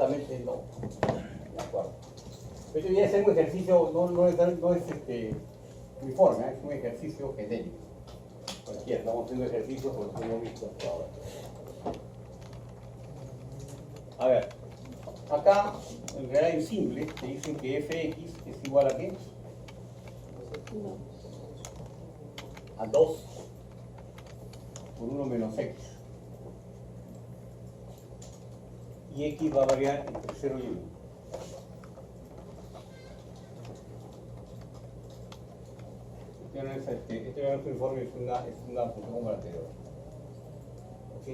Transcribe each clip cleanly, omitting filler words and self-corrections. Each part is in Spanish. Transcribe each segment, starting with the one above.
exactamente no. De acuerdo. Esto viene a ser un ejercicio, no es uniforme, es un ejercicio genérico. Cualquiera, estamos haciendo ejercicios porque lo hemos visto hasta ahora. A ver, acá en realidad es simple, te dicen que fx es igual a ¿qué? A 2 por 1 menos x. Y x va a variar entre 0 y 1. Este no es uniforme, es una función como la anterior. ¿Ok?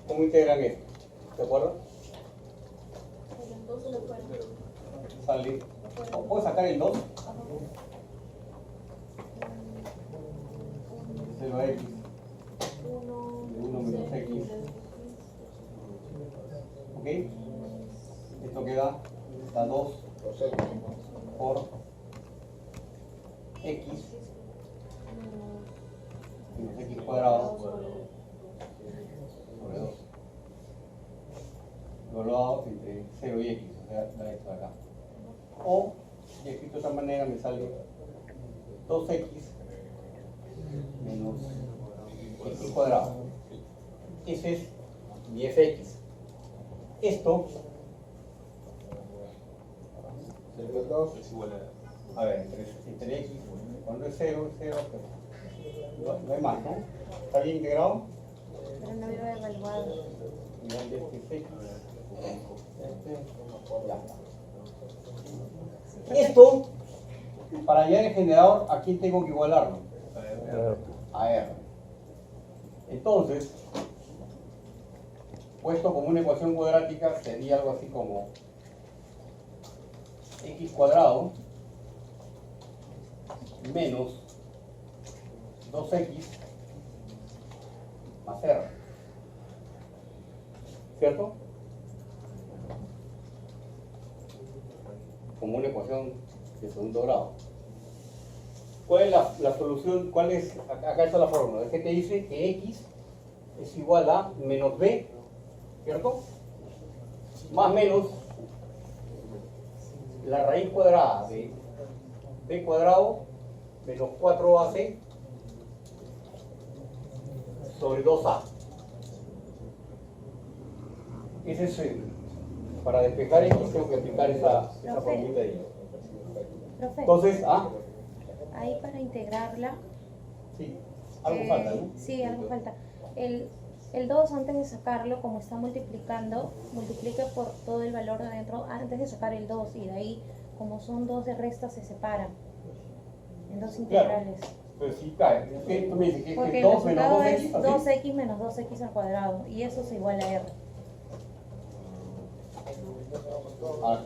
¿Cómo integran esto? ¿Se acuerdan? Sale. ¿Puedo sacar el 2? Se va a x. De 1 menos x. ¿Ok? Esto queda a 2 por x menos x cuadrado sobre 2. Evaluado entre 0 y x, o sea, esto de acá. O, y escrito de esta manera, me sale 2x menos x cuadrado. Ese es mi fx. Esto es igual a ver, entre x, cuando es 0, pero no hay más, ¿no? ¿Está bien integrado? Pero no lo he evaluado. Igual de este es x. Ya. Esto, para hallar el generador, ¿a quién tengo que igualarlo? A R. Entonces, puesto como una ecuación cuadrática, sería algo así como x cuadrado menos 2x más R. ¿Cierto? Como una ecuación de segundo grado. ¿Cuál es la solución? ¿Cuál es? Acá está la fórmula. Es que te dice que x es igual a menos b, ¿cierto? Más menos la raíz cuadrada de b cuadrado menos 4ac sobre 2a. Ese es para despejar x tengo que aplicar esa formulita ahí. Profe, Entonces, ahí para integrarla. sí, algo falta, ¿no? Sí, algo falta. El 2 antes de sacarlo, como está multiplicando, multiplica por todo el valor de adentro antes de sacar el 2 y de ahí, como son 2 de resta, se separan en dos integrales. Claro, pero sí cae. Tú me dices que Porque es el 2 menos resultado 2x, es ¿así? 2x menos 2x al cuadrado y eso es igual a r.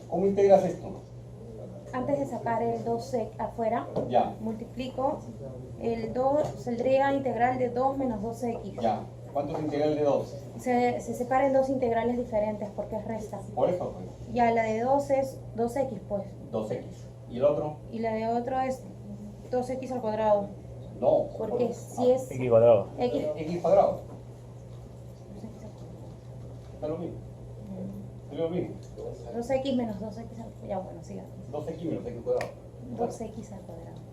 ¿Cómo integras esto? Antes de sacar el 2 afuera, Ya, multiplico, el 2 saldría integral de 2 menos 2x. ya. ¿Cuánto es integral de 2? Se separa en dos integrales diferentes porque es resta. Por eso, pues. Ya la de 2 es 2x, pues. 2x. ¿Y el otro? Y la de otro es 2x al cuadrado. No. Porque si es X cuadrado. x, X cuadrado. Es lo mismo. Es lo mismo. 2x menos 2x al cuadrado. Ya bueno, siga. 2x menos x cuadrado. 2x al cuadrado.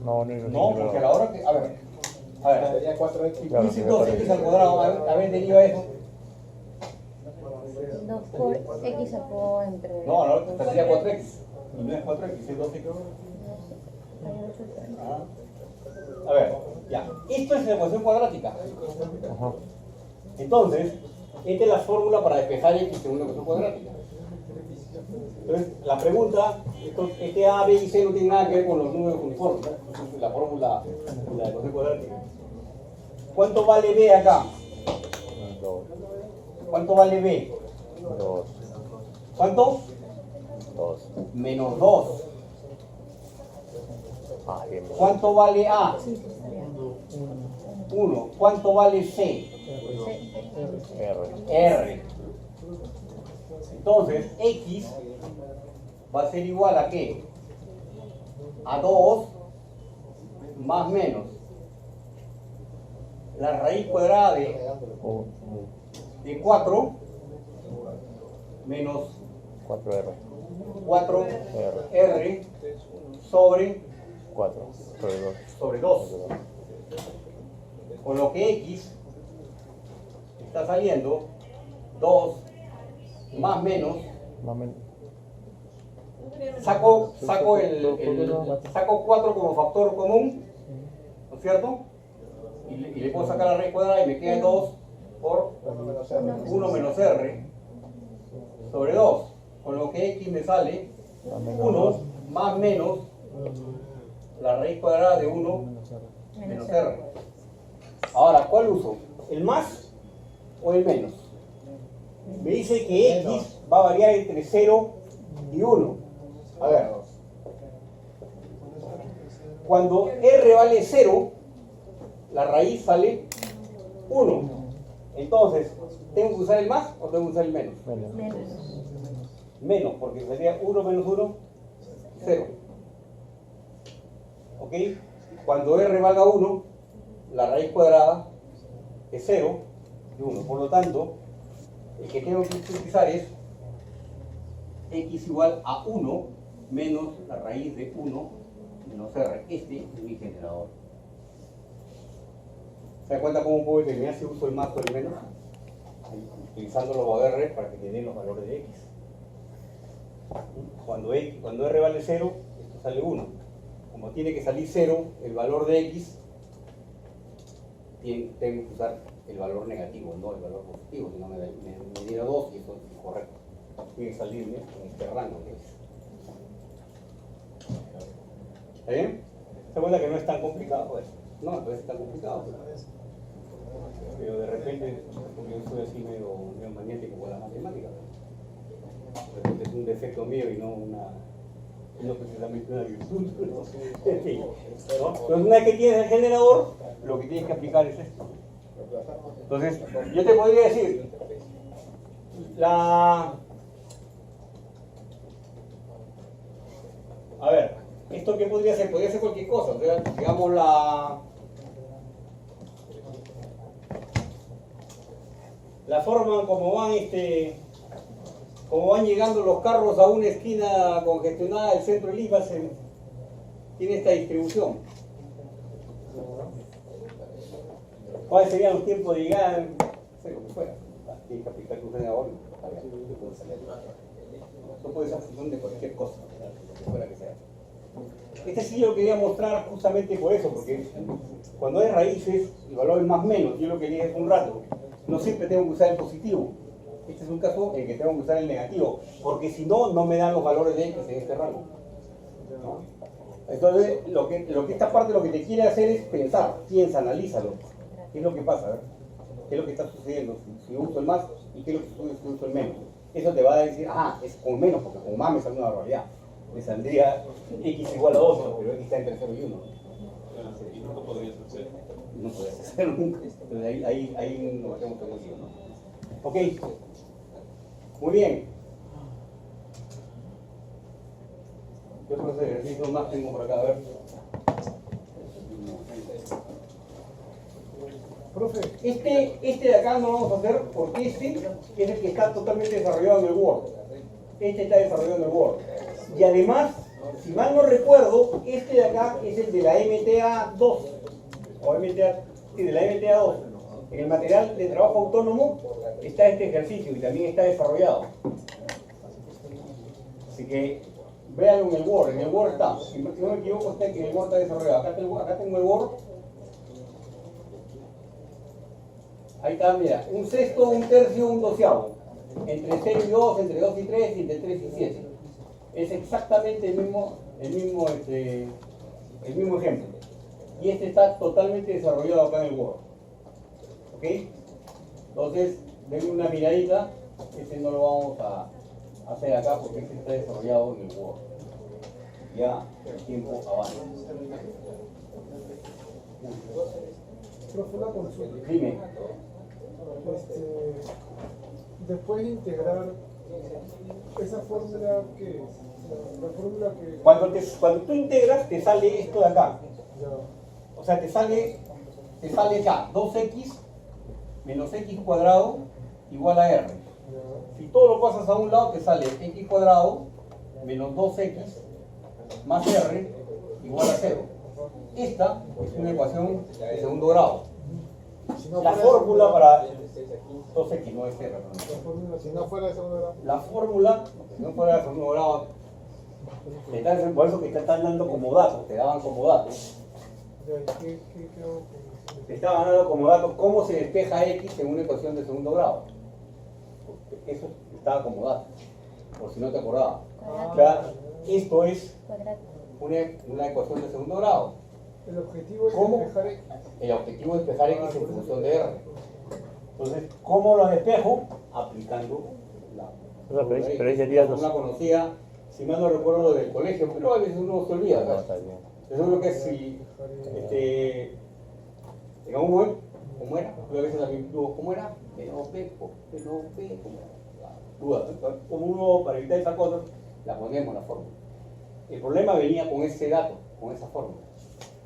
No, No, porque a la hora que. A ver. Sería 4x. Si Claro, dices sí, 2x al cuadrado, a ver, deriva eso. 2 por x al cuadrado entre... No, a la hora que saldría 4x. Y no es 4x, es 2x. A ver, ya. Esto es la ecuación cuadrática. Ajá. Entonces, esta es la fórmula para despejar x en una ecuación cuadrática. Entonces, la pregunta, este A, B y C no tiene nada que ver con los números uniformes, ¿no? Es la fórmula de la ecuación cuadrática. ¿Cuánto vale B acá? 2. ¿Cuánto vale B? 2. ¿Cuánto? 2. Menos 2. Ah, bien. ¿Cuánto vale A? Sí, sí, está bien. 1. ¿Cuánto vale C? R. R. Entonces, X va a ser igual a ¿qué? A 2 más menos la raíz cuadrada de 4 menos 4R. 4R sobre 4. Sobre 2. sobre 2. Con lo que X está saliendo 2 más menos. Más o menos. Saco 4 como factor común, ¿no es cierto? Y le puedo sacar la raíz cuadrada y me queda 2 por 1 menos R sobre 2. Con lo que X me sale 1 más menos la raíz cuadrada de 1 menos R. Ahora, ¿cuál uso? ¿El más o el menos? Me dice que X va a variar entre 0 y 1. A ver, cuando R vale 0, la raíz sale 1. Entonces, ¿tengo que usar el más o tengo que usar el menos? Menos. Menos, porque sería 1 menos 1, 0. ¿Ok? Cuando R valga 1, la raíz cuadrada es 0 y 1. Por lo tanto, el que tengo que utilizar es X igual a 1 menos la raíz de 1 menos R. Este es mi generador. ¿Se da cuenta cómo puedo determinar si uso el más o el menos? Utilizando los OR para que te den los valores de X. Cuando R vale 0, esto sale 1. Como tiene que salir 0 el valor de X, tengo que usar el valor negativo, no el valor positivo, si no me diera 2 y eso es incorrecto. Tiene que salirme en este rango de X. ¿Está bien? ¿Se da cuenta que no es tan complicado? Pues? No, entonces es tan complicado. Pero de repente, porque yo soy así medio magnético con la matemática, de repente es un defecto mío y no precisamente una virtud. En fin, ¿no? Entonces, una vez que tienes el generador, lo que tienes que aplicar es esto. Entonces, yo te podría decir, a ver, ¿esto qué podría ser? Podría ser cualquier cosa. O sea, digamos la forma como van llegando los carros a una esquina congestionada del centro de Lima, tiene esta distribución. ¿Cuáles serían los tiempos de llegada? No sé, lo que fuera. Tienes que aplicar tu generador. Esto puede ser función de cualquier cosa, lo que fuera que sea. Este sí yo lo quería mostrar justamente por eso, porque cuando hay raíces, el valor es más menos. Yo lo que dije hace un rato, no siempre tengo que usar el positivo. Este es un caso en el que tengo que usar el negativo, porque si no, no me dan los valores de X en este rango, ¿no? Entonces, lo que esta parte lo que te quiere hacer es pensar, piensa, analízalo. ¿Qué es lo que pasa? ¿Qué es lo que está sucediendo? Si yo uso el más y qué es lo que sucede si uso el menos. Eso te va a decir, es con menos, porque con más me sale una barbaridad. Me saldría X igual a 2, pero X está entre 0 y 1. Y nunca podrías hacer. No podrías hacerlo nunca. Entonces ahí nos hacemos conocido, ¿no? Ok. Muy bien. ¿Qué otros ejercicios más tengo por acá? A ver. Profe, Este de acá no lo vamos a hacer porque este es el que está totalmente desarrollado en el Word. Este está desarrollado en el Word. Y además, si mal no recuerdo, este de acá es el de la MTA2. O MTA, sí, de la MTA2. En el material de trabajo autónomo está este ejercicio y también está desarrollado. Así que véanlo en el Word. En el Word está. Si no me equivoco, está que en el Word está desarrollado. Acá tengo el Word. Ahí está, mira, un sexto, un tercio, un doceavo. Entre 0 y 2, entre 2 y 3, y entre 3 y 7. Es exactamente el mismo ejemplo. Y este está totalmente desarrollado acá en el Word. ¿Ok? Entonces, denle una miradita. Este no lo vamos a hacer acá porque este está desarrollado en el Word. Ya el tiempo avanza. profe, una consulta. Dime. Después de integrar esa fórmula que es, la fórmula que... Cuando tú integras, te sale esto de acá. Ya. O sea, te sale acá 2x menos x cuadrado igual a r. Si todo lo pasas a un lado, te sale x cuadrado menos 2x más r igual a 0. Esta es una ecuación de segundo grado. La fórmula para 2x no es 0. Si no fuera de segundo grado. La fórmula, si no fuera de segundo grado, por eso que te están dando como datos, te daban como datos. Te estaban dando como datos cómo se despeja x en una ecuación de segundo grado. Eso estaba como dato, por si no te acordabas. O sea, esto es una ecuación de segundo grado. El objetivo es ¿Cómo? despejar X. El objetivo es despejar x en función de r. Entonces, ¿cómo lo despejo? Aplicando la Pero ahí sería dos. una conocida, si mal no recuerdo lo del colegio, pero a veces uno se olvida. No, ¿verdad? está bien. Eso es lo que es si en algún momento, ¿cómo era? Yo a veces también dudo, ¿cómo era? Menos p, ¿cómo era? Duda, ¿no? Como uno, para evitar esas cosas, la ponemos la fórmula. El problema venía con ese dato, con esa fórmula.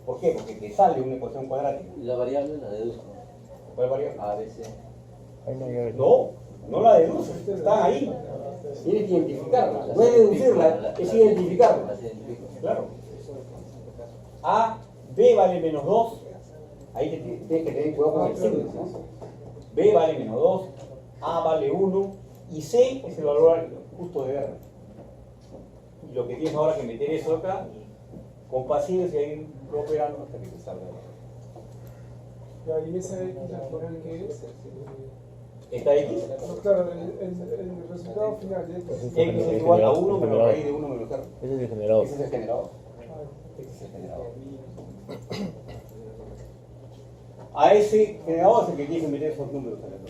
¿Por qué? Porque te sale una ecuación cuadrática. La variable la deduzco. ¿Cuál variable? A, B, C. Ahí no hay. No la deduces, están ahí. Tienes que identificarla. No es deducirla, es identificarla. Las identifico. Claro. A, B vale menos 2. Ahí tienes que tener cuidado con el signo, ¿no? B vale menos 2, A vale 1 y C es el valor justo de R. Y lo que tienes ahora que meter eso acá, con paciencia ir operando hasta que te salga. Y esa X al final que es. ¿Esta X? No, claro, el resultado final de X. X es igual a 1 menos raíz de 1 menos R. Ese es el generador. Ese es el generador. Este es el generador. A ese generador es el que tiene que meter esos números en el.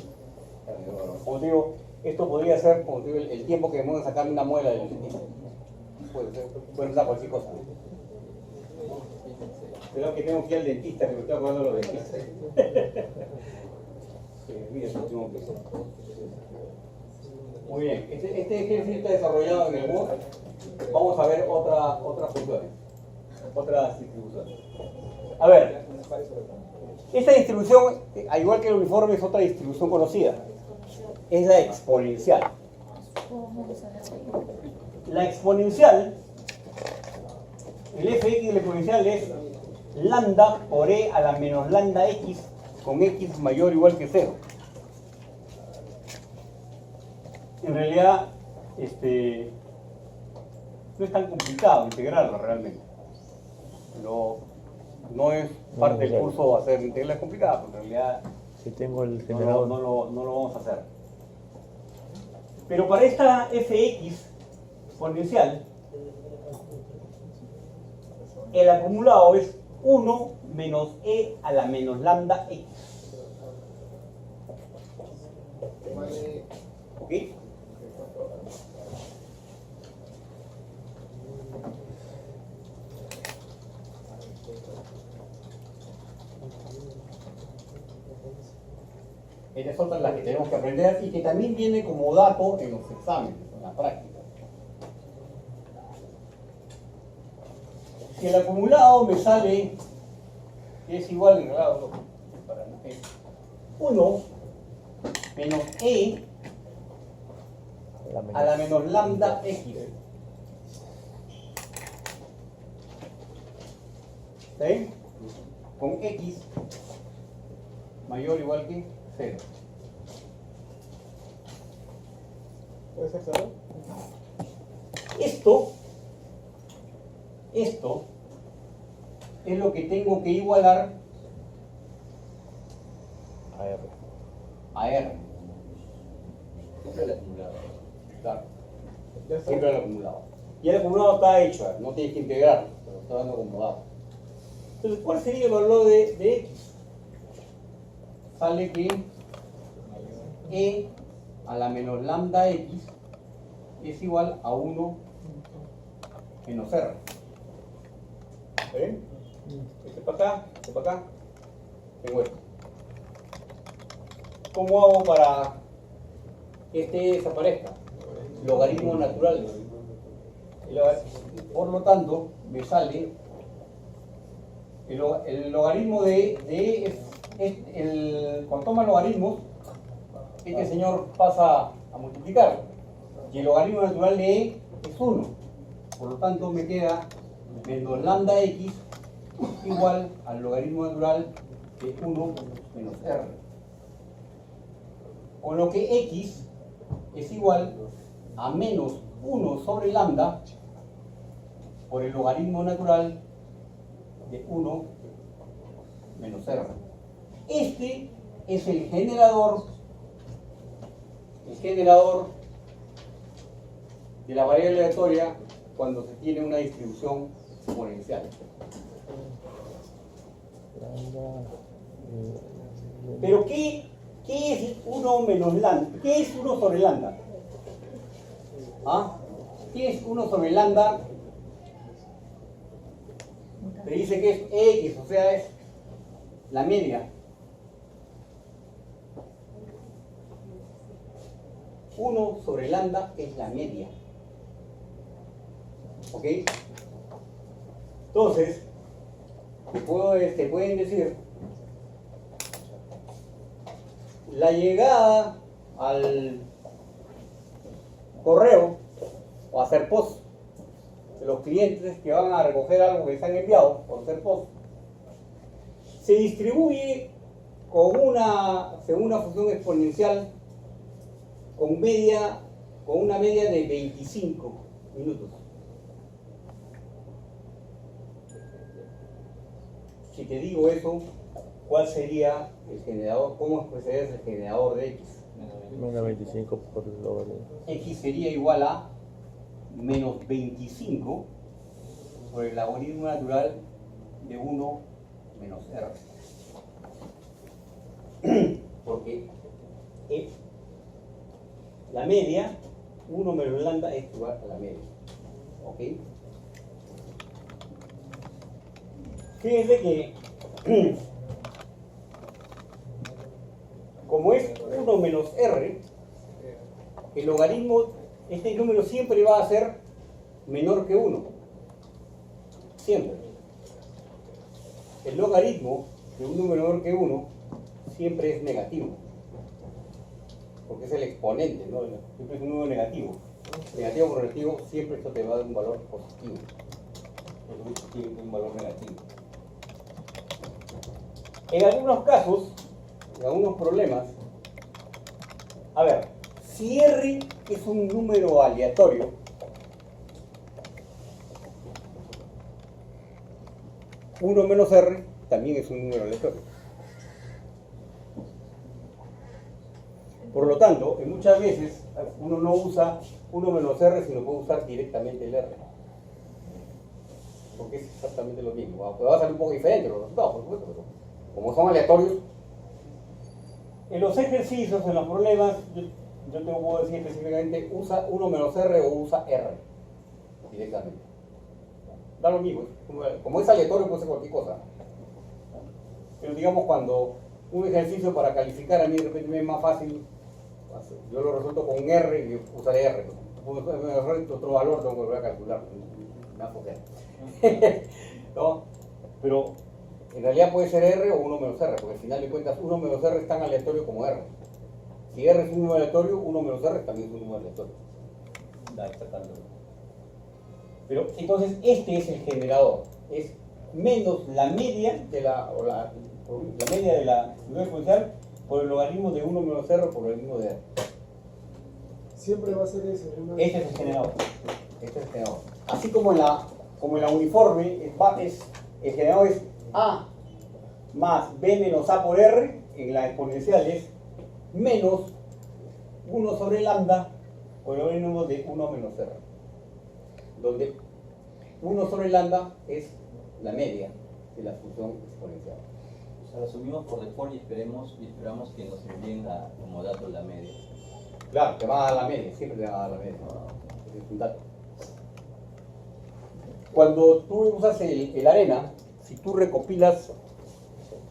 Como te digo, esto podría ser, como te digo, el tiempo que demora sacarle una muela del dentista. Puede ser cualquier cosa. Creo que tengo que ir al dentista, que me estoy acordando de los dentistas. Mira, eso tengo que hacer. Muy bien, este ejercicio está desarrollado en el Word. Vamos a ver otras funciones, otras distribuciones. A ver, esta distribución, al igual que el uniforme, es otra distribución conocida. Es la exponencial. La exponencial, el fx de la exponencial es lambda por e a la menos lambda x con x mayor o igual que 0. En realidad, no es tan complicado integrarlo realmente. No es parte del curso hacer integrales complicadas, porque en realidad Si tengo el no generador. lo vamos a hacer. Pero para esta fx exponencial, el acumulado es 1 menos e a la menos lambda x. ¿Ok? Estas son las que tenemos que aprender y que también viene como dato en los exámenes, en la práctica. Si el acumulado me sale que es igual en grado 1 menos e a la menos lambda x. ¿Está bien? Con x mayor o igual que 0. ¿Puedes aclarar? Esto es lo que tengo que igualar A R. a R. Siempre el acumulado. Claro, Ya está. siempre el acumulado. Y el acumulado está hecho, no tienes que integrarlo, pero está dando como dato. Entonces, ¿cuál sería el valor de x? Sale que e a la menos lambda x es igual a 1 menos r. ¿Está bien? Este para acá, este para acá, tengo esto. ¿Cómo hago para que este desaparezca? Logaritmos naturales. Por lo tanto, me sale el logaritmo cuando toma logaritmos, este señor pasa a multiplicar. Y el logaritmo natural de e es 1. Por lo tanto, me queda menos lambda x igual al logaritmo natural de 1 menos r. Con lo que x es igual a menos 1 sobre lambda por el logaritmo natural de 1 menos r. Este es el generador de la variable aleatoria cuando se tiene una distribución exponencial. Pero ¿qué es 1 menos lambda? ¿Qué es 1 sobre lambda? ¿Ah? ¿Qué es 1 sobre lambda? Se dice que es x, o sea, es la media. 1 sobre lambda es la media. ¿Ok? Entonces, te pueden decir, la llegada al correo o a hacer post de los clientes que van a recoger algo que les han enviado por hacer post se distribuye según una función exponencial con una media de 25 minutos. Si te digo eso, ¿cuál sería el generador? ¿Cómo expresarías el generador de x? Menos 25 por logaritmo. X sería igual a menos 25 por el logaritmo natural de 1 menos r. Porque la media, 1 menos lambda es igual a la media. ¿Ok? Fíjense que como es 1 menos r, el logaritmo, este número siempre va a ser menor que 1. Siempre. El logaritmo de un número menor que 1 siempre es negativo. Porque es el exponente, ¿no? Siempre es un número negativo. Negativo por negativo, siempre esto te va a dar un valor positivo. Esto tiene un valor negativo. En algunos casos, en algunos problemas, a ver, si R es un número aleatorio, uno menos R también es un número aleatorio. Por lo tanto, muchas veces uno no usa 1 menos R, sino puede usar directamente el R. Porque es exactamente lo mismo. Va a salir un poco diferente los resultados, por supuesto, pero como son aleatorios. En los ejercicios, en los problemas, yo te puedo decir específicamente, usa 1 menos R o usa R directamente. Da lo mismo. Como es aleatorio, puede ser cualquier cosa. Pero digamos, cuando un ejercicio para calificar a mí de repente me es más fácil, yo lo resuelto con un R y usaré R. Otro valor tengo que volver a calcular. ¿No? Pero en realidad puede ser R o 1 menos R, porque al final de cuentas 1 menos R es tan aleatorio como R. Si R es un número aleatorio, 1 menos R también es un número aleatorio. Da exactamente. Pero entonces este es el generador. Es menos la media de la media de la distribución exponencial por el logaritmo de 1 menos R por el logaritmo de R. Siempre va a ser ese. Este es el generador. Este es el generador. Así como en la uniforme, el generador es A más B menos A por R, en la exponencial es menos 1 sobre lambda por el logaritmo de 1 menos R. Donde 1 sobre lambda es la media de la función exponencial. O sea, lo asumimos por default y esperamos que nos envíen como dato la media. Claro, te va a dar la media, siempre te va a dar la media. Es un dato. Cuando tú usas el ARENA, si tú recopilas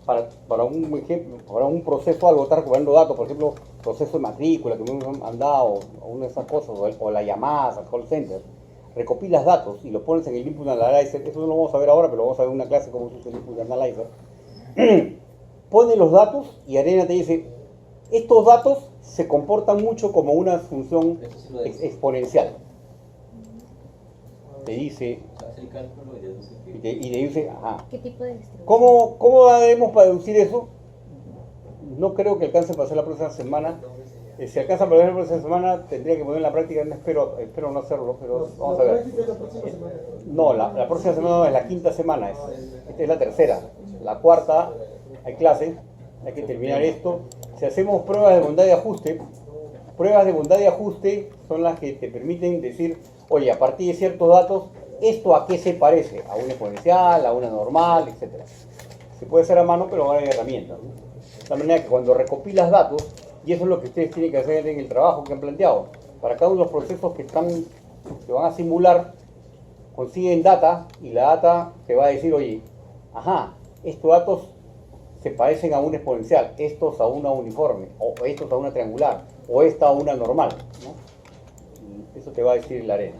para un ejemplo, para un proceso, algo, estás recopilando datos, por ejemplo, proceso de matrícula que me han dado, o una de esas cosas, o la llamada al call center, recopilas datos y los pones en el Input Analyzer, eso no lo vamos a ver ahora, pero vamos a ver una clase cómo se usa el Input Analyzer. Pones los datos y Arena te dice, estos datos se comportan mucho como una función exponencial. Te dice, Hace el cálculo y deduce que... y te dice, ajá. ¿Qué tipo de distribución? ¿Cómo haremos para deducir eso? No creo que alcance para hacer la próxima semana. Si alcanza para hacer la próxima semana, tendría que poner en la práctica. No espero no hacerlo, pero vamos a La ver. práctica es la próxima semana. No, la próxima semana no, es la quinta semana. Esta es la tercera. La cuarta, hay clase, hay que terminar esto. Si hacemos pruebas de bondad de ajuste son las que te permiten decir, oye, a partir de ciertos datos, ¿esto a qué se parece? ¿A una exponencial, a una normal, etcétera? Se puede hacer a mano, pero ahora hay herramientas, ¿no? De tal manera que cuando recopilas datos, y eso es lo que ustedes tienen que hacer en el trabajo que han planteado, para cada uno de los procesos que van a simular, consiguen data, y la data te va a decir, oye, ajá, estos datos se parecen a una exponencial, estos a una uniforme, o estos a una triangular, o esta a una normal, ¿no? Y eso te va a decir la Arena.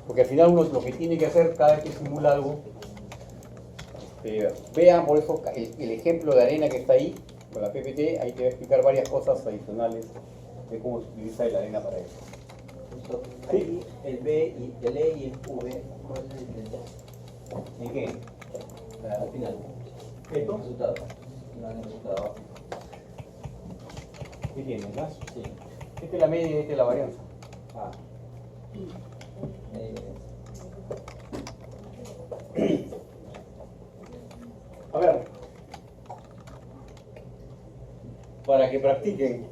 Porque al final uno lo que tiene que hacer cada vez que simula algo, vean por eso el ejemplo de Arena que está ahí, con la PPT, ahí te va a explicar varias cosas adicionales de cómo se utiliza la Arena para eso. Sí. El B y el E y el V, ¿cuál es la diferencia? ¿En qué? Al final. ¿Esto? Resultado. No hay resultado. ¿Qué tienes? ¿No? Sí. Esta es la media y esta es la varianza. Ah. A ver, para que practiquen.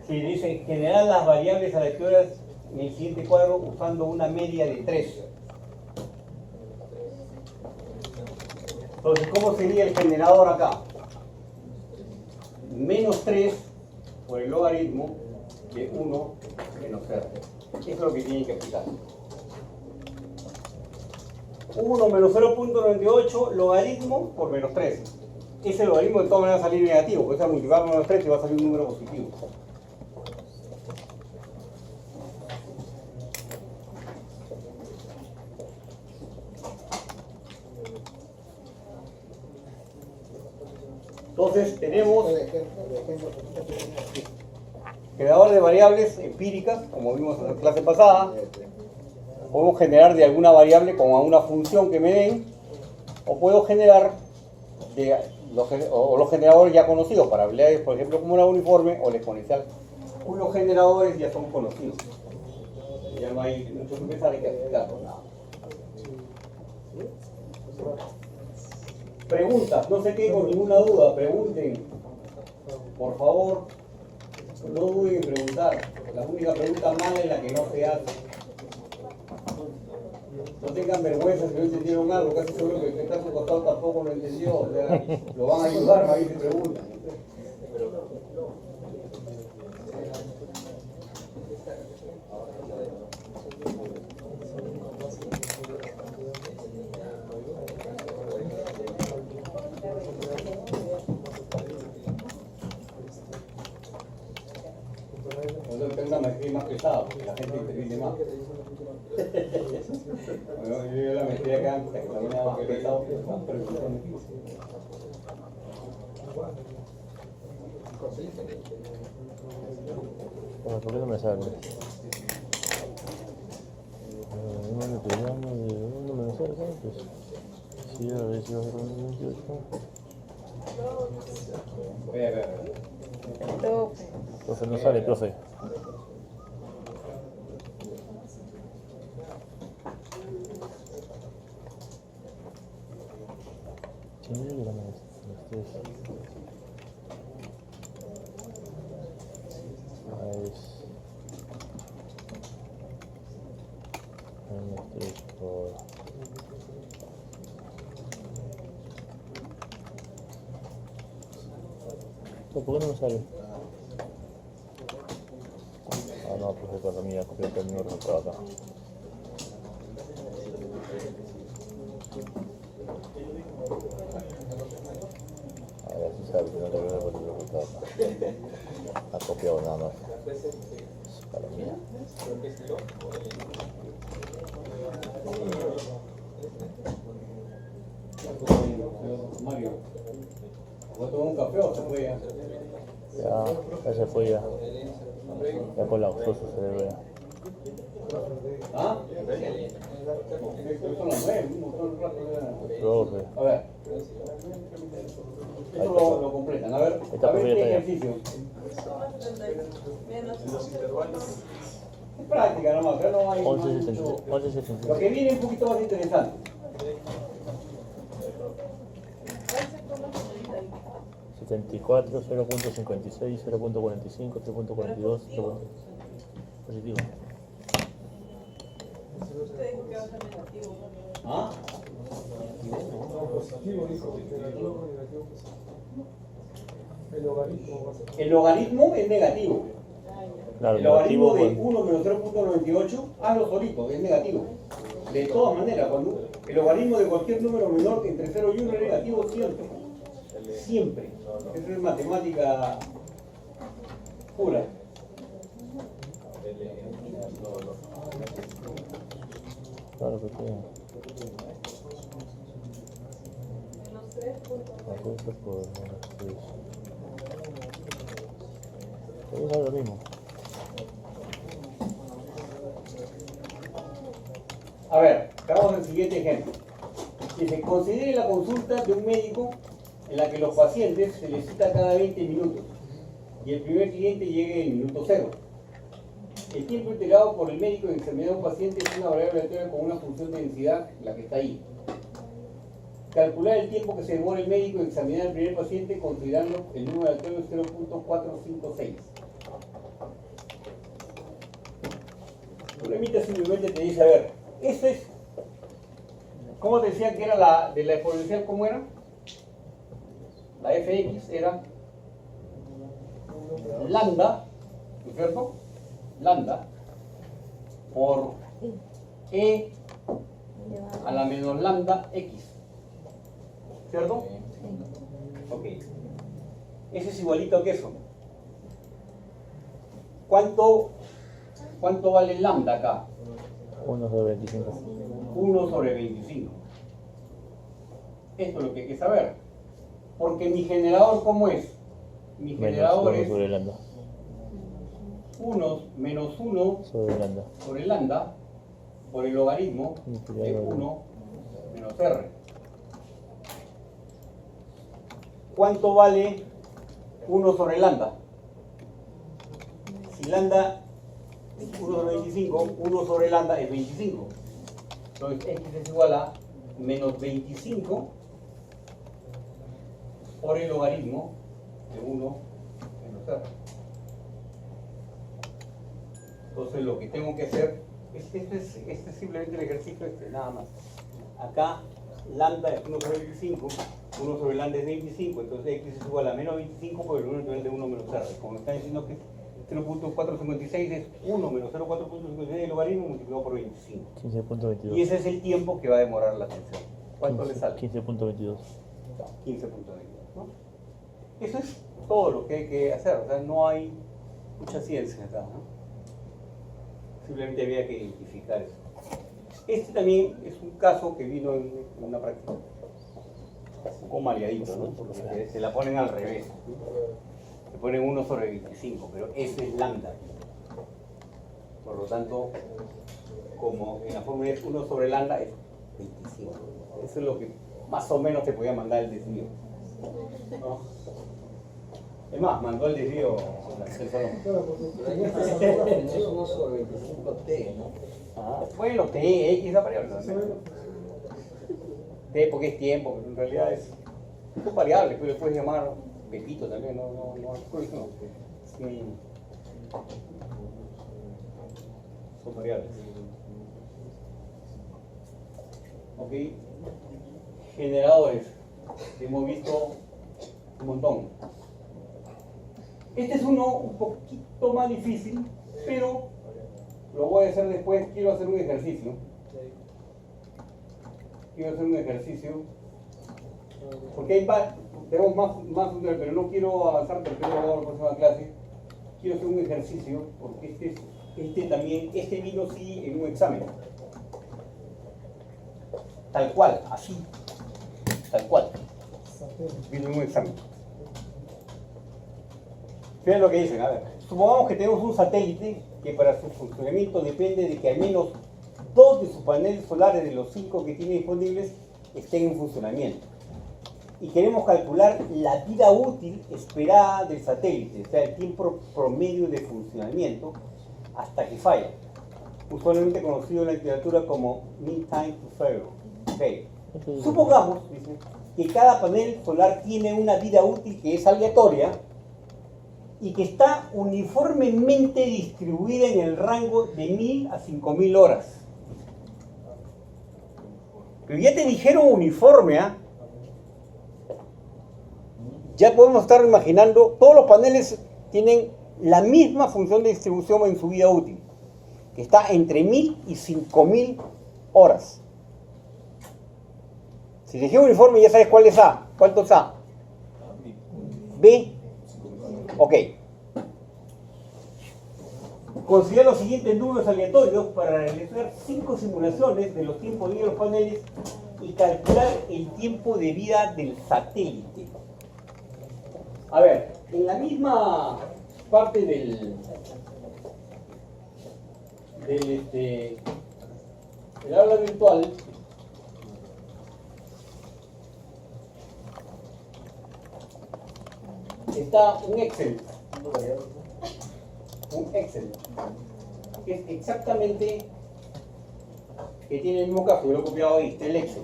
Si dice generar las variables aleatorias en el siguiente cuadro usando una media de 3. Entonces, ¿cómo sería el generador acá? Menos 3 por el logaritmo de 1 menos 0. Eso es lo que tienen que explicar. 1 menos 0.98 logaritmo por menos 3. Ese logaritmo de todas maneras va a salir negativo, porque se va a multiplicar por menos 3 y va a salir un número positivo. Entonces tenemos generador de variables empíricas, como vimos en la clase pasada. Podemos generar de alguna variable con una función que me den, o puedo generar de los generadores ya conocidos para variables, por ejemplo, como la uniforme o la exponencial, cuyos generadores ya son conocidos. Ya no hay mucho que pensar, hay que aplicarlo, nada. Preguntas, no se queden con ninguna duda, pregunten. Por favor, no duden en preguntar. La única pregunta mala es la que no se hace. No tengan vergüenza si no entendieron algo, casi seguro que el que está a su costado tampoco lo entendió. O sea, lo van a ayudar, más bien si preguntan. Entonces tengo una maestría más pesada, porque la gente interviene más. Bueno, yo la maestría acá, hasta que también era más pesado, pero es muy difícil. Bueno, ¿por qué no me sale? Uno te llamo y uno me sale, pues. Sí, a ver si va a ser un 28. Ve, a ver. Profe, no sale, profe. Sí, dígame, menos 3 por... ¿Por qué no me sale? Ah, no, pues economía, copié el número por acá. Ahora sí sabe que no te veo por el resultado. Ha copiado nada más. Mario, ¿voy a tomar un café o se puede hacer? Ya se fue ya. Ya colapsó su cerebro ya. ¿Ah? Son las 9, un montón de rato ya. Profe. A ver. Esto lo completan. A ver, Esta a ver profe este ya ejercicio. Es práctica nomás, pero no hay mucho. 11.76. Lo que viene es un poquito más interesante. 74, 0.56, 0.45, 3.42, 0. Positivo. ¿Ah? Positivo, dijo. Negativo, negativo, positivo. El logaritmo va a ser. El logaritmo es negativo. Claro, El logaritmo de negativo, 1 menos 0.98, hazlo solito, es negativo. De todas maneras, cuando el logaritmo de cualquier número menor que entre 0 y 1 es negativo siempre. Siempre. Eso es matemática pura. claro que sí. Ajuste por 6. Es lo mismo. A ver, hagamos el siguiente ejemplo. Que se considere la consulta de un médico en la que los pacientes se les cita cada 20 minutos y el primer cliente llegue en el minuto 0. El tiempo integrado por el médico en examinar a un paciente es una variable aleatoria con una función de densidad, la que está ahí. Calcular el tiempo que se demora el médico en examinar al primer paciente considerando el número aleatorio 0.456. Un emita simplemente te dice, a ver, esto es, ¿cómo te decía que era la de la exponencial? ¿Cómo era? La fx era lambda, ¿no es cierto? Lambda por e a la menos lambda x, ¿cierto? Ok. Ese es igualito que eso. ¿Cuánto vale lambda acá? 1 sobre 25. 1 sobre 25. Esto es lo que hay que saber. Porque mi generador, ¿cómo es? Mi Menos generador 1 es sobre lambda. 1 menos 1 Sobre lambda. sobre lambda por el logaritmo de 1 menos r. ¿Cuánto vale 1 sobre lambda? Si lambda es 1 sobre 25, 1 sobre lambda es 25. Entonces x es igual a menos 25 por el logaritmo de 1 menos r. Entonces lo que tengo que hacer, este es simplemente el ejercicio nada más. Acá lambda es 1 sobre 25, 1 sobre lambda es 25, entonces x es igual a menos 25 por el número de 1 menos r. Como me están diciendo que 0.456 es 1 menos 0.456 del logaritmo multiplicado por 25. 15.22. Y ese es el tiempo que va a demorar la función. ¿Cuánto le sale? 15.22. 15.22, ¿no? Eso es todo lo que hay que hacer, o sea, no hay mucha ciencia acá, ¿no? Simplemente había que identificar eso. Este también es un caso que vino en una práctica un poco maleadito, ¿no? Porque se la ponen al revés. Se ponen 1 sobre 25, pero ese es lambda. Por lo tanto, como en la fórmula es 1 sobre lambda, es 25. Eso es lo que más o menos te podía mandar el desvío, ¿no? Es más, mandó el desvío el Salón. Claro, porque Es 1 sobre 25t, ¿no? Ah, bueno, T, X, esa variable. ¿No? T porque es tiempo, pero en realidad son variables, pero le puedes llamar Pepito también, no. Sí. Son variables. Ok. Generadores. Hemos visto un montón. Este es uno un poquito más difícil, pero lo voy a hacer después. Quiero hacer un ejercicio. Porque hay tenemos más pero no quiero avanzar porque lo hago en la próxima clase. Quiero hacer un ejercicio porque este es este vino sí en un examen. Tal cual, así. Tal cual. Vino en un examen. Vean lo que dicen, a ver. Supongamos que tenemos un satélite que para su funcionamiento depende de que al menos 2 de sus paneles solares de los 5 que tiene disponibles estén en funcionamiento. Y queremos calcular la vida útil esperada del satélite, o sea, el tiempo promedio de funcionamiento hasta que falla, usualmente conocido en la literatura como mean time to fail. Supongamos, dice, que cada panel solar tiene una vida útil que es aleatoria y que está uniformemente distribuida en el rango de 1000 a 5000 horas. Pero ya te dijeron uniforme, ¿ah? Ya podemos estar imaginando, todos los paneles tienen la misma función de distribución en su vida útil, que está entre 1000 y 5000 horas. Si te dije uniforme, ya sabes cuál es A. ¿Cuánto es A? B. Ok. Considera los siguientes números aleatorios para realizar 5 simulaciones de los tiempos de vida de los paneles y calcular el tiempo de vida del satélite. A ver, en la misma parte del aula virtual, está un Excel, que es exactamente, que tiene el mismo caso, yo lo he copiado ahí, está el Excel.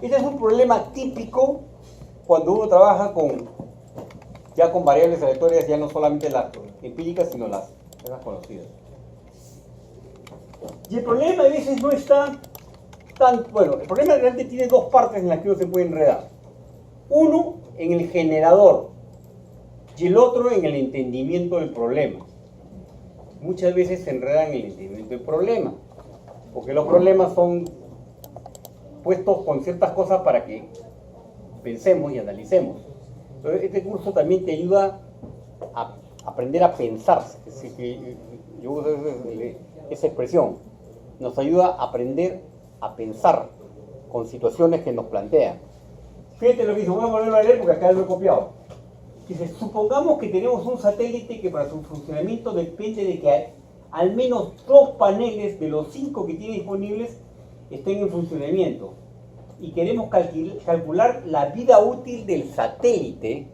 Este es un problema típico cuando uno trabaja ya con variables aleatorias, ya no solamente las empíricas, sino las conocidas. Y el problema a veces no está tan... Bueno, el problema realmente tiene dos partes en las que uno se puede enredar. Uno en el generador y el otro en el entendimiento del problema. Muchas veces se enredan en el entendimiento del problema, porque los problemas son puestos con ciertas cosas para que pensemos y analicemos. Entonces, este curso también te ayuda a aprender a pensar. Yo uso esa expresión. Nos ayuda a aprender a pensar con situaciones que nos plantean. Fíjate lo que dice, voy a volverlo a leer porque acá lo he copiado. Dice, supongamos que tenemos un satélite que para su funcionamiento depende de que al menos 2 paneles de los 5 que tiene disponibles estén en funcionamiento. Y queremos calcular la vida útil del satélite.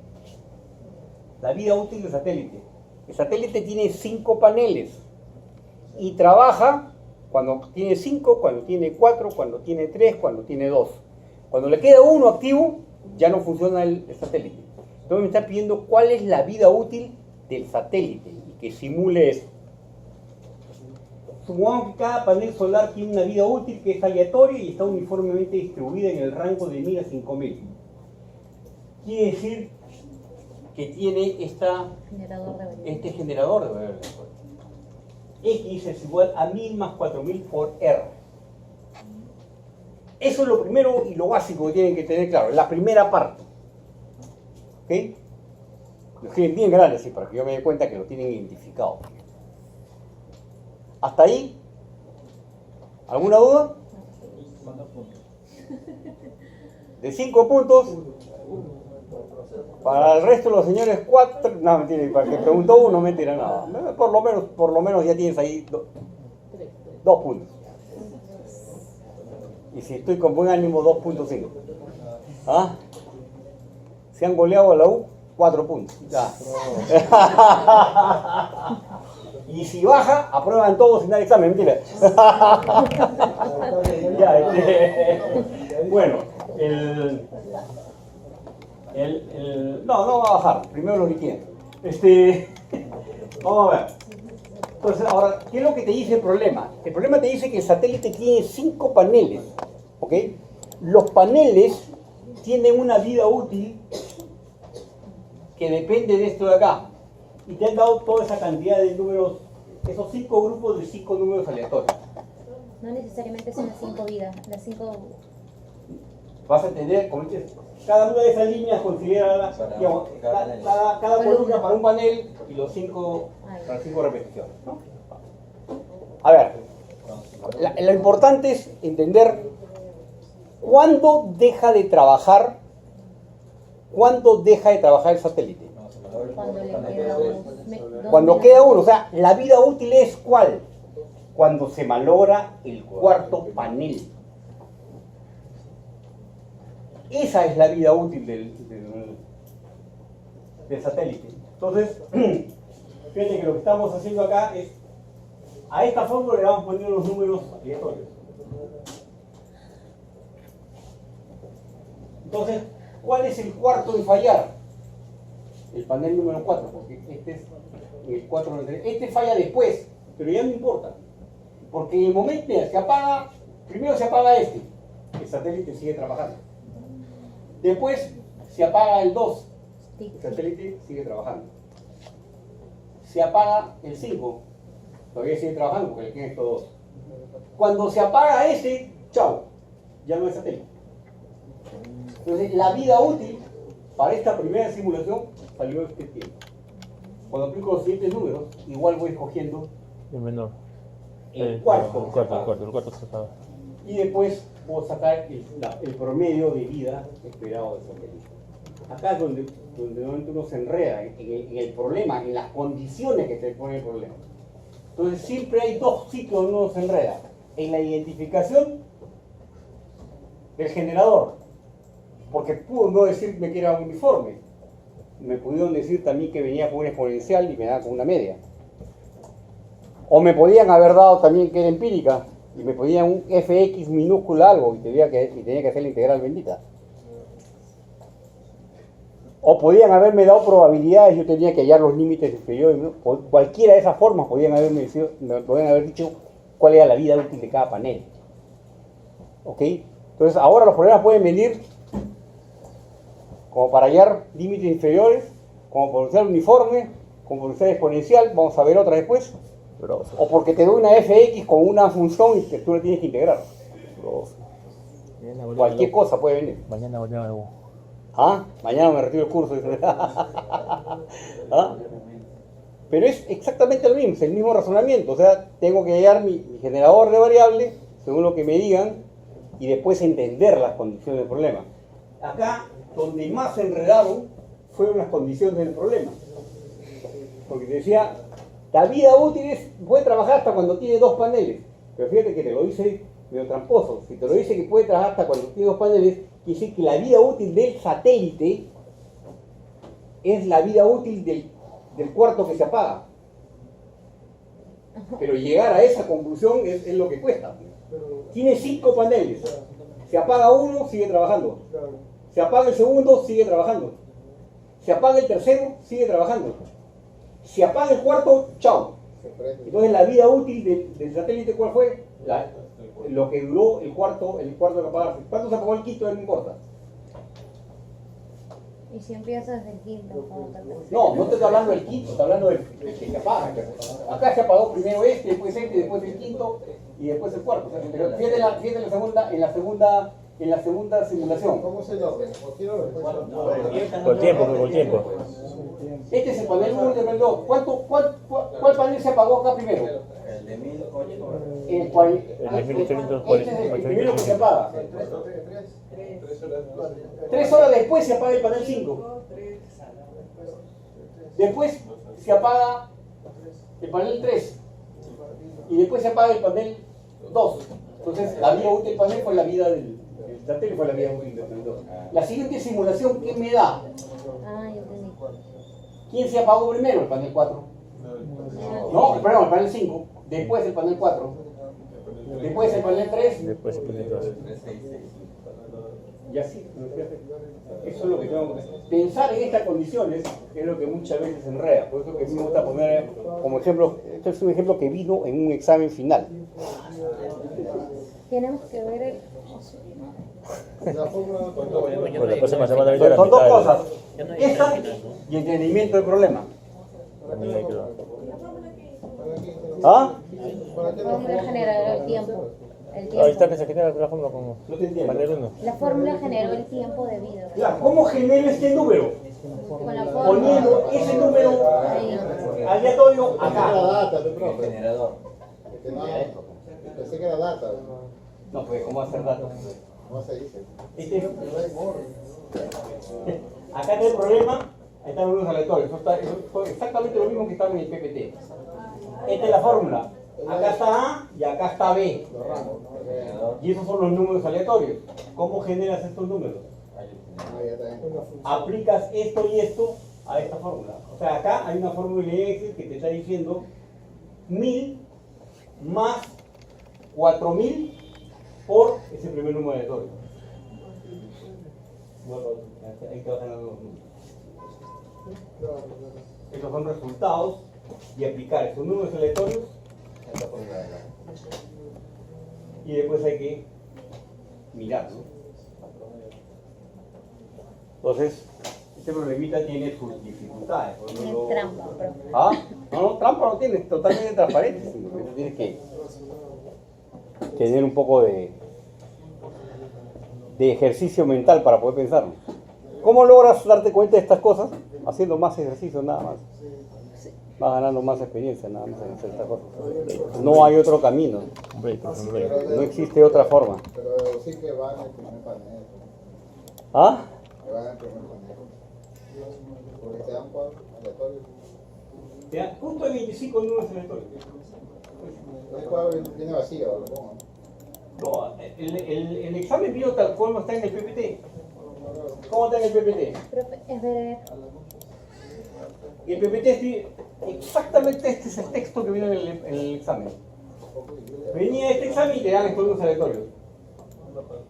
La vida útil del satélite. El satélite tiene 5 paneles y trabaja cuando tiene 5, cuando tiene 4, cuando tiene 3, cuando tiene 2. Cuando le queda uno activo, ya no funciona el satélite. Entonces me está pidiendo cuál es la vida útil del satélite y que simule eso. Supongamos que cada panel solar tiene una vida útil que es aleatoria y está uniformemente distribuida en el rango de 1000 a 5000. Quiere decir que tiene este generador de variables. X es igual a 1000 más 4000 por R. Eso es lo primero y lo básico que tienen que tener claro, la primera parte. ¿Ok? Lo escriben bien grande así para que yo me dé cuenta que lo tienen identificado. ¿Hasta ahí? ¿Alguna duda? De 5 puntos. Para el resto de los señores 4. No, mentira, para el que preguntó uno, mentira, nada. Por lo menos ya tienes ahí 2 puntos. Y si estoy con buen ánimo, 2.5. ¿Ah? Si han goleado a la U, 4 puntos. Ya. Y si baja, aprueban todos sin dar examen, mentira. Ya, bueno, no va a bajar, primero lo liquidan. Vamos a ver. Entonces, ahora, ¿qué es lo que te dice el problema? El problema te dice que el satélite tiene 5 paneles, ¿ok? Los paneles tienen una vida útil que depende de esto de acá. Y te han dado toda esa cantidad de números, esos 5 grupos de 5 números aleatorios. No necesariamente son las 5 vidas, las 5... vas a tener, como dices, cada una de esas líneas considera, digamos, cada columna para un panel y las 5 repeticiones, ¿no? A ver, lo importante es entender cuándo deja de trabajar el satélite. Cuando le queda Cuando queda uno, o sea, la vida útil es ¿cuál? Cuando se malogra el cuarto panel. Esa es la vida útil del satélite. Entonces, fíjense que lo que estamos haciendo acá es, a esta fórmula le vamos poniendo los números aleatorios. Entonces, ¿cuál es el cuarto en fallar? El panel número 4, porque este es el 4. Este falla después, pero ya no importa. Porque en el momento que se apaga, primero se apaga este, el satélite sigue trabajando. Después se apaga el 2, el satélite sigue trabajando. Se apaga el 5, todavía sigue trabajando porque le quedan estos 2. Cuando se apaga ese, chao, ya no hay satélite. Entonces la vida útil para esta primera simulación salió este tiempo. Cuando aplico los siguientes números, igual voy escogiendo El menor. el cuarto. El cuarto se apaga. Y después puedo sacar el promedio de vida esperado del satélite. Acá es donde normalmente uno se enreda en el problema, en las condiciones que se pone el problema. Entonces siempre hay dos sitios donde uno se enreda. En la identificación del generador, porque pudo no decirme que era uniforme. Me pudieron decir también que venía con una exponencial y me daba con una media. O me podían haber dado también que era empírica y me podían un fx minúscula algo y tenía que hacer la integral bendita. O podían haberme dado probabilidades, yo tenía que hallar los límites inferiores. Cualquiera de esas formas podían haber dicho cuál era la vida útil de cada panel. ¿Ok? Entonces ahora los problemas pueden venir como para hallar límites inferiores, como potencial uniforme, como potencial exponencial, vamos a ver otra después. O porque te doy una fx con una función y que tú la tienes que integrar. Cualquier cosa puede venir. Mañana volvemos algo. ¿Ah? Mañana me retiro el curso. ¿Ah? Pero es exactamente lo mismo, es el mismo razonamiento. O sea, tengo que hallar mi generador de variables según lo que me digan y después entender las condiciones del problema. Acá, donde más se enredaron fueron las condiciones del problema. Porque decía, la vida útil puede trabajar hasta cuando tiene 2 paneles. Pero fíjate que te lo dice medio tramposo. Si te lo dice que puede trabajar hasta cuando tiene 2 paneles, quiere decir que la vida útil del satélite es la vida útil del cuarto que se apaga. Pero llegar a esa conclusión es lo que cuesta. Tiene 5 paneles. Se apaga uno, sigue trabajando. Se apaga el segundo, sigue trabajando. Se apaga el tercero, sigue trabajando. Se apaga el cuarto, chao. Entonces la vida útil del satélite, ¿cuál fue? Lo que duró el cuarto que apagarse. ¿Cuánto se apagó el quinto? No importa. Y si empiezas desde el quinto, como tal vez. No te estoy hablando del quinto, estoy hablando del que se apaga. Acá se apagó primero después después el quinto y después el cuarto. O sea, pero fíjate en la segunda simulación. ¿Cómo se llama? ¿Por qué no lo Por tiempo. Este es el panel 1 y el panel 2. ¿Cuál panel se apagó acá primero? El de 1008. Este es el primero que se apaga. 3 horas después se apaga el panel 5. Después se apaga el panel 3. Y después se apaga el panel 2. Entonces la vida útil del panel fue la vida del satélite, fue la vida útil del panel 2. La siguiente simulación, ¿qué me da? Ah, yo entendí. ¿Quién se apagó primero? El panel 4. No, perdón, el panel 5. Después el panel 4. Después el panel 3. Después se pone todo. Y así. Eso es lo que tengo que hacer. Pensar en estas condiciones es lo que muchas veces enreda. Por eso que me gusta poner como ejemplo. Este es un ejemplo que vino en un examen final. Tenemos que ver el... La fórmula Bueno, la próxima semana viene la Son dos mitad. cosas. Esta y entendimiento del problema. ¿Ah? Vamos a generar el tiempo. el Ahí está, tiempo. que se quita la fórmula como No te entiendo. panel 1. La fórmula generó el tiempo de vida. Claro, ¿cómo genero este número? Con la Poniendo fórmula. ese número Ahí. aleatorio Era acá. data, El profe. generador. Que no, pensé que era data. No, pues, ¿cómo hacer datos? ¿Cómo se dice? Este- Acá está el problema, ahí están los números aleatorios. Eso fue exactamente lo mismo que estaba en el PPT. Esta es la fórmula. Acá está A y acá está B. Los rangos. Y esos son los números aleatorios. ¿Cómo generas estos números? Ahí está bien. Aplicas esto y esto a esta fórmula. O sea, acá hay una fórmula en Excel que te está diciendo 1000 más 4000 por ese primer número aleatorio. Bueno, ahí te vas a ganar los números. Estos son resultados y aplicar esos números aleatorios a esta fórmula de acá. Y después hay que mirar, ¿no? Entonces, este problemita tiene sus dificultades. por Tiene ejemplo- trampa, profe. ¿Ah? No, trampa no tiene, totalmente transparente. Simplemente tienes que tener un poco de ejercicio mental para poder pensarlo. ¿Cómo logras darte cuenta de estas cosas? Haciendo más ejercicio nada más. Vas ganando más experiencia nada más en hacer estas cosas. No hay otro camino. Un break, un break. No existe otra forma. Pero sí que va en el primer panel. ¿Ah? Que va en el primer panel. Porque te dan cuadros aleatorios. Ya, justo el 25 números aleatorios. El cuadro viene vacío, lo pongo. No, el examen vino tal cual está en el PPT. ¿Cómo está en el PPT? Profe, es ver. Y el PPT es exactamente este es el texto que viene en el examen. Venía este examen y te dan estos números aleatorios.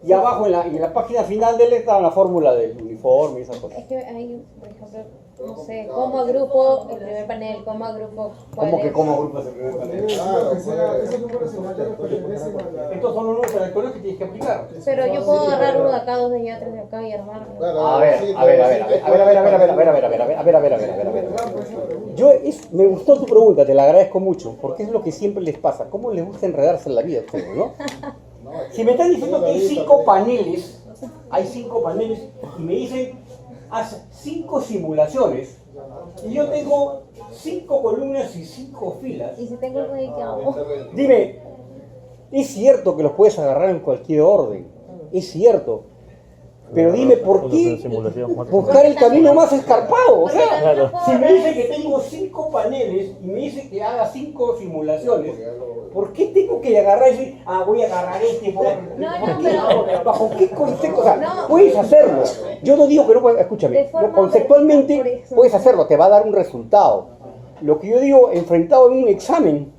Y abajo en la página final de él estaba la fórmula del uniforme y esas cosas. Es que hay, por ejemplo, no sé, cómo agrupo el primer panel, cómo agrupo cuál ¿Cómo que es. cómo agrupas el primer panel? Claro, Esos números aleatorios pertenecen a la... Estos son los números aleatorios que tienes que aplicar. Pero yo puedo agarrar uno de acá, dos de allá, tres de acá y armarlo. Claro, A ver, sí, a ver, pero a sí ver, a que ver, a ver, a ver, a ver, a ver, a ver, a ver, a ver, a ver, a ver, a ver, a ver. Me gustó tu pregunta, te la agradezco mucho, porque es lo que siempre les pasa. ¿Cómo les gusta enredarse en la vida a ustedes, no? No, es que- Si me están diciendo que hay Sí, 5 paneles, y me dicen, haz 5 simulaciones, y yo tengo 5 columnas y 5 filas, Y si tengo algo ahí que hago. dime, es cierto que los puedes agarrar en cualquier orden, es cierto, pero dime por qué buscar el camino más escarpado. O sea, Claro. si me dice que tengo 5 paneles y me dice que haga 5 simulaciones, ¿por qué tengo que agarrar y decir, voy a agarrar este? ¿Por qué? pero- ¿Bajo qué concepto? O sea, No. puedes hacerlo. Yo no digo que no puedes, escúchame, De forma conceptualmente por eso. puedes hacerlo, te va a dar un resultado. Lo que yo digo, enfrentado en un examen,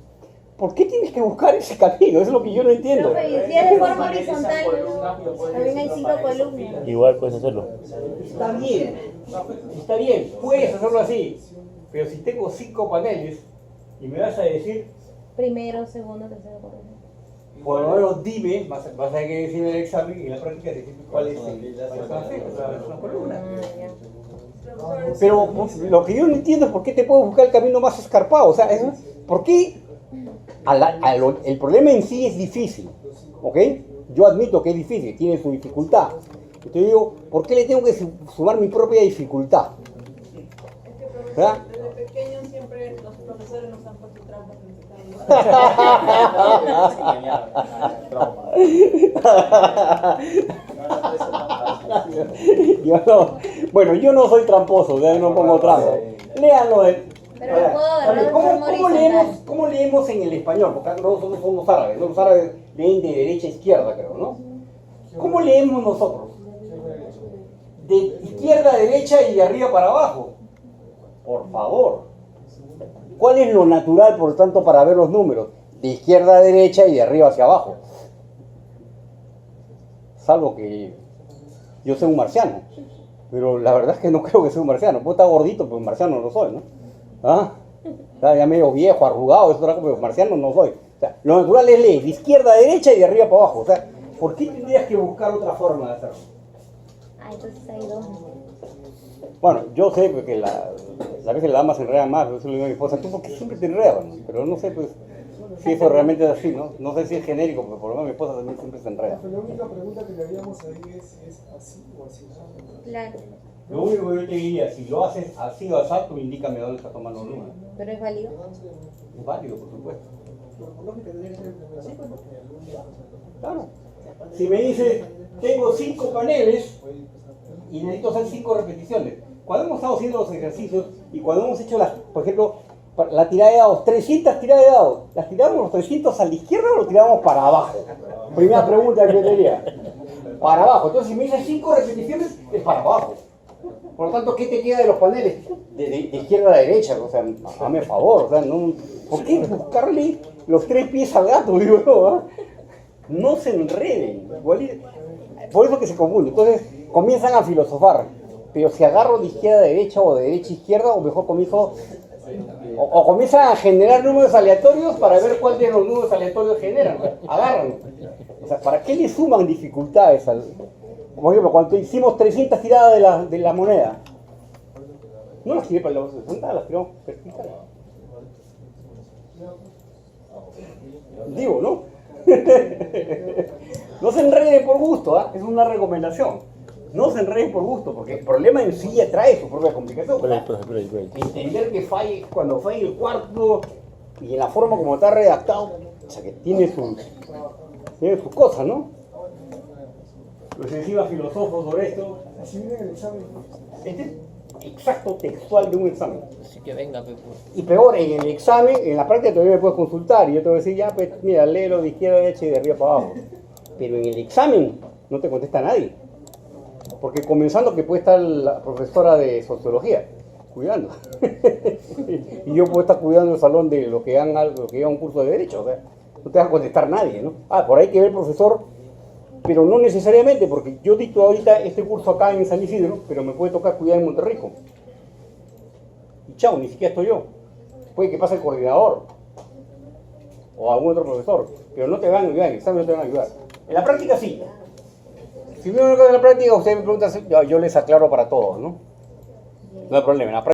¿por qué tienes que buscar ese camino? Eso es lo que yo no entiendo. Profe, y si es de forma horizontal, también hay 5 columnas. Igual puedes hacerlo. Está bien, puedes hacerlo así, pero si tengo 5 paneles y me vas a decir, Primero, segundo, tercero, cuarto. por lo menos dime, vas a tener que decirme en el examen y en la práctica decirme cuál es la columna. Pero lo que yo no entiendo es por qué te puedo buscar el camino más escarpado, o sea, ¿por qué? El problema en sí es difícil, ¿ok? Yo admito que es difícil, tiene su dificultad. Entonces digo, ¿por qué le tengo que sumar mi propia dificultad? Es que, profesor, ¿verdad? desde pequeños siempre los profesores nos han puesto trampas en el Bueno, yo no soy tramposo, ya no pongo trampa. Léanlo. Pero lo puedo agarrar de forma horizontal. ¿Cómo leemos en el español? Porque nosotros somos árabes, ¿no? Los árabes leen de derecha a izquierda, creo, ¿no? ¿Cómo leemos nosotros? De izquierda a derecha y de arriba para abajo. Por favor. ¿Cuál es lo natural, por lo tanto, para ver los números? De izquierda a derecha y de arriba hacia abajo. Salvo que yo soy un marciano. Pero la verdad es que no creo que sea un marciano. Puedo estar gordito, pero un marciano no soy, ¿no? ¿Ah? Está ya medio viejo, arrugado, eso, pero marciano no soy. O sea, lo natural es leer de izquierda a derecha y de arriba para abajo. O sea, ¿por qué tendrías que buscar otra forma de hacerlo? Entonces hay dos. Bueno, yo sé que la vez que la dama se enreda más, pero eso le digo a mi esposa, tú porque siempre te enredas, pero no sé, pues, si eso realmente es así, ¿no? No sé si es genérico, porque por lo menos mi esposa también siempre se enreda. La única pregunta que le haríamos ahí es así o así. Claro, Lo único que yo te diría, si lo haces así o así, tú indícame dónde estás tomando el número. pero es válido. Es válido, por supuesto. Claro. Si me dices, tengo 5 paneles y necesito hacer 5 repeticiones. Cuando hemos estado haciendo los ejercicios y cuando hemos hecho, por ejemplo, la tirada de dados, 300 tiradas de dados, ¿las tiramos los 300 a la izquierda o los tiramos para abajo? Primera pregunta que yo tenía. Para abajo. Entonces, si me dices 5 repeticiones, es para abajo. Por lo tanto, ¿qué te queda de los paneles? De izquierda a derecha, o sea, hazme favor, o sea, no, ¿por qué buscarle los 3 pies al gato, digo yo? ¿Ah? No se enreden, por eso que se confunde. Entonces, comienzan a filosofar, pero si agarro de izquierda a derecha o de derecha a izquierda, o mejor comienzo, o comienzan a generar números aleatorios para ver cuál de los números aleatorios generan, agarran. O sea, ¿para qué le suman dificultades al... Por ejemplo, cuando hicimos 300 tiradas de la moneda, no las tiré para el lado 60, las tiramos vertical. Digo, ¿no? No se enreden por gusto, ¿eh? Es una recomendación. No se enreden por gusto, porque el problema en sí ya trae su propia complicación. Entender que falle, cuando falle el cuarto y en la forma como está redactado, o sea que tiene sus cosas, ¿no? Los encima filósofos sobre esto. Así viene el examen. Este es exacto textual de un examen. Así que venga, pues. Y peor, en el examen, en la práctica todavía me puedes consultar y yo te voy a decir, ya, pues mira, léelo de izquierda a derecha y de arriba para abajo. Pero en el examen no te contesta nadie. Porque comenzando que puede estar la profesora de sociología cuidando. Y yo puedo estar cuidando el salón de lo que llevan un curso de derecho. O sea, no te va a contestar nadie, ¿no? Ah, por ahí que ve el profesor, pero no necesariamente, porque yo dicto ahorita este curso acá en San Isidro, pero me puede tocar cuidar en Monterrico. Y chao, ni siquiera estoy yo. Puede que pase el coordinador o algún otro profesor, pero no te van a ayudar, en el examen no te van a ayudar. En la práctica sí. Si viene una cosa en la práctica, ustedes me preguntan, yo les aclaro para todos, ¿no? No hay problema. En la práctica